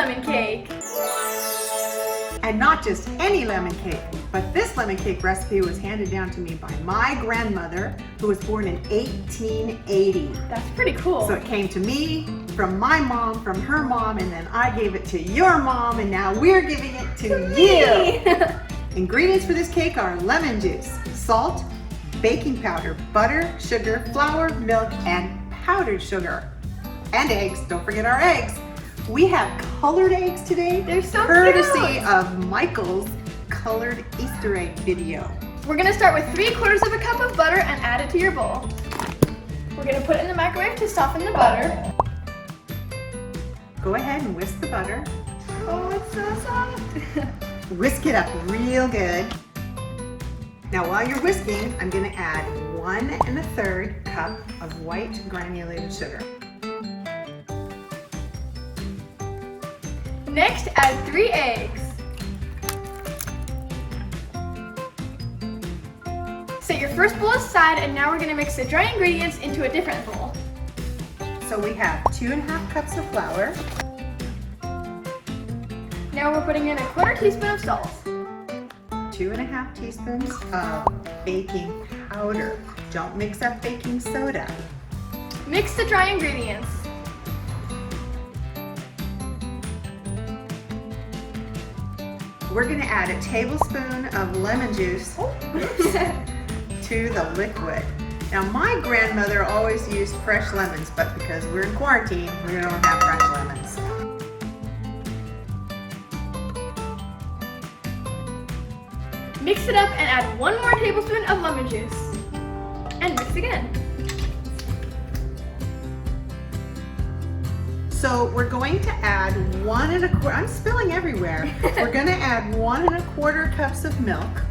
lemon cake. And not just any lemon cake, but this lemon cake recipe was handed down to me by my grandmother, who was born in 1880. That's pretty cool. So it came to me from my mom, from her mom, and then I gave it to your mom, and now we're giving it to you. Ingredients for this cake are lemon juice, salt, baking powder, butter, sugar, flour, milk, and powdered sugar. And eggs, don't forget our eggs. We have colored eggs today. They're so courtesy cute. of Michael's colored Easter egg video. We're gonna start with 3/4 of a cup of butter and add it to your bowl. We're gonna put it in the microwave to soften the butter. Go ahead and whisk the butter. Oh, it's so soft. Whisk it up real good. Now while you're whisking, I'm gonna add 1 1/3 cup of white granulated sugar. Next, add 3 eggs. Set your first bowl aside, and now we're gonna mix the dry ingredients into a different bowl. So we have 2 1/2 cups of flour. Now we're putting in a 1/4 teaspoon of salt. 2 1/2 teaspoons of baking powder. Don't mix up baking soda. Mix the dry ingredients. We're gonna add a tablespoon of lemon juice to the liquid. Now my grandmother always used fresh lemons, but because we're in quarantine, we don't have fresh lemons. Mix it up and add 1 more tablespoon of lemon juice. And mix again. So we're going to add 1 1/4, I'm spilling everywhere. We're gonna add 1 1/4 cups of milk.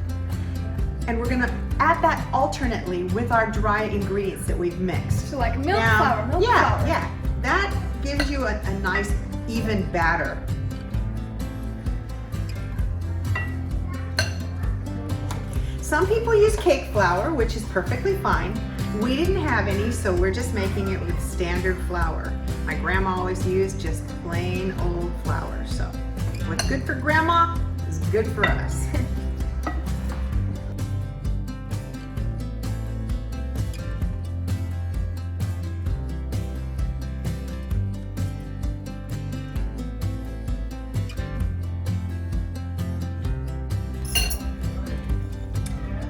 And we're gonna add that alternately with our dry ingredients that we've mixed. So like milk, Now, flour, milk, flour. Yeah, that gives you a nice even batter. Some people use cake flour, which is perfectly fine. We didn't have any, so we're just making it with standard flour. My grandma always used just plain old flour. So what's good for grandma is good for us.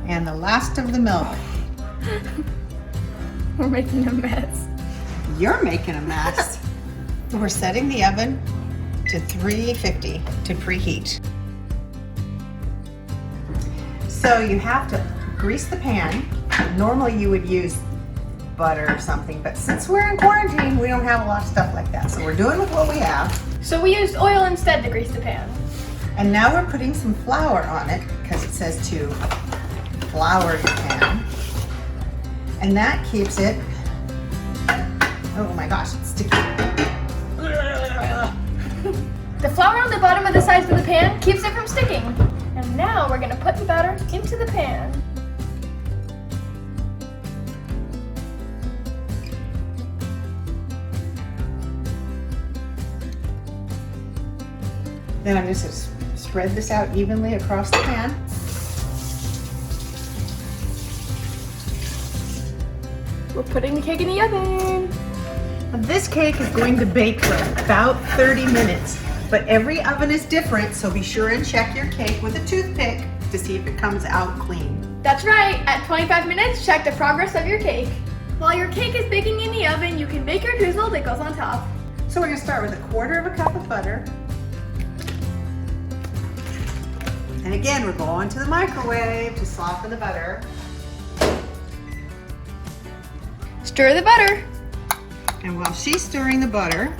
And the last of the milk. We're making a mess. You're making a mess. We're setting the oven to 350 to preheat. So you have to grease the pan. Normally you would use butter or something, but since we're in quarantine, we don't have a lot of stuff like that. So we're doing with what we have. So we used oil instead to grease the pan. And now we're putting some flour on it because it says to flour the pan. And that keeps it, oh my gosh, it's sticky. The flour on the bottom of the sides of the pan keeps it from sticking. And now we're gonna put the batter into the pan. Then I'm just gonna spread this out evenly across the pan. We're putting the cake in the oven. This cake is going to bake for about 30 minutes, but every oven is different, so be sure and check your cake with a toothpick to see if it comes out clean. That's right, at 25 minutes, check the progress of your cake. While your cake is baking in the oven, you can bake your drizzle that goes on top. So we're gonna start with 1/4 cup of butter. And again, we're going to the microwave to soften the butter. Stir the butter. And while she's stirring the butter,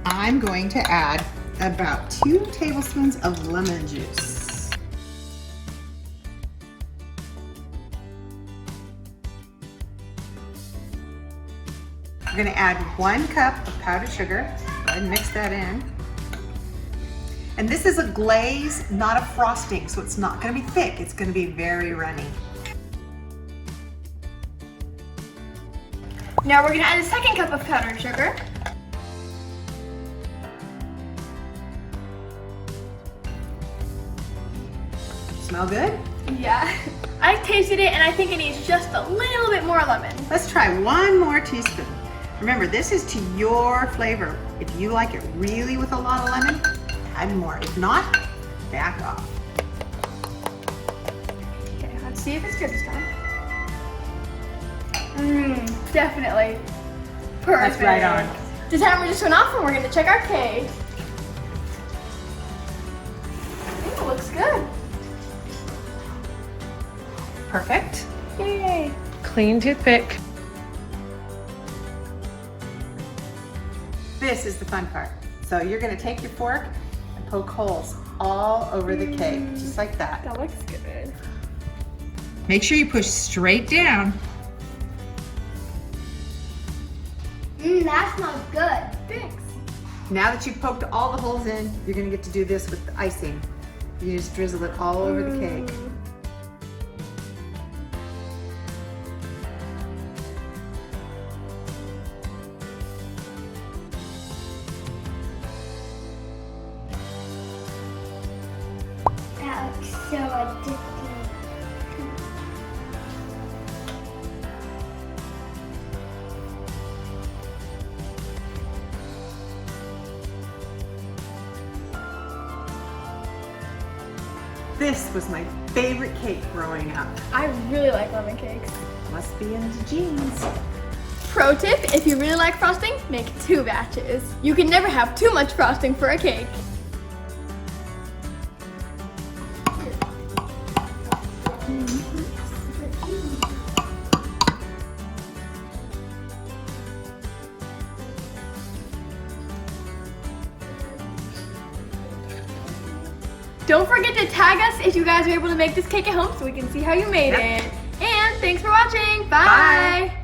I'm going to add about 2 tablespoons of lemon juice. We're going to add 1 cup of powdered sugar. Go ahead and mix that in. And this is a glaze, not a frosting, so it's not going to be thick. It's going to be very runny. Now we're gonna add a 2nd cup of powdered sugar. Smell good? Yeah. I tasted it and I think it needs just a little bit more lemon. Let's try 1 more teaspoon. Remember, this is to your flavor. If you like it really with a lot of lemon, add more. If not, back off. Okay, let's see if it's good this time. Definitely. Perfect. That's right on. The timer just went off and we're gonna check our cake. It looks good. Perfect. Yay. Clean toothpick. This is the fun part. So you're gonna take your fork and poke holes all over the cake, just like that. That looks good. Make sure you push straight down. That smells good. Thanks. Now that you've poked all the holes in, you're gonna get to do this with the icing. You just drizzle it all over the cake. That looks so addictive. This was my favorite cake growing up. I really like lemon cakes. Must be in the genes. Pro tip, if you really like frosting, make 2 batches. You can never have too much frosting for a cake. Don't forget to tag us if you guys are able to make this cake at home so we can see how you made it. And thanks for watching. Bye. Bye.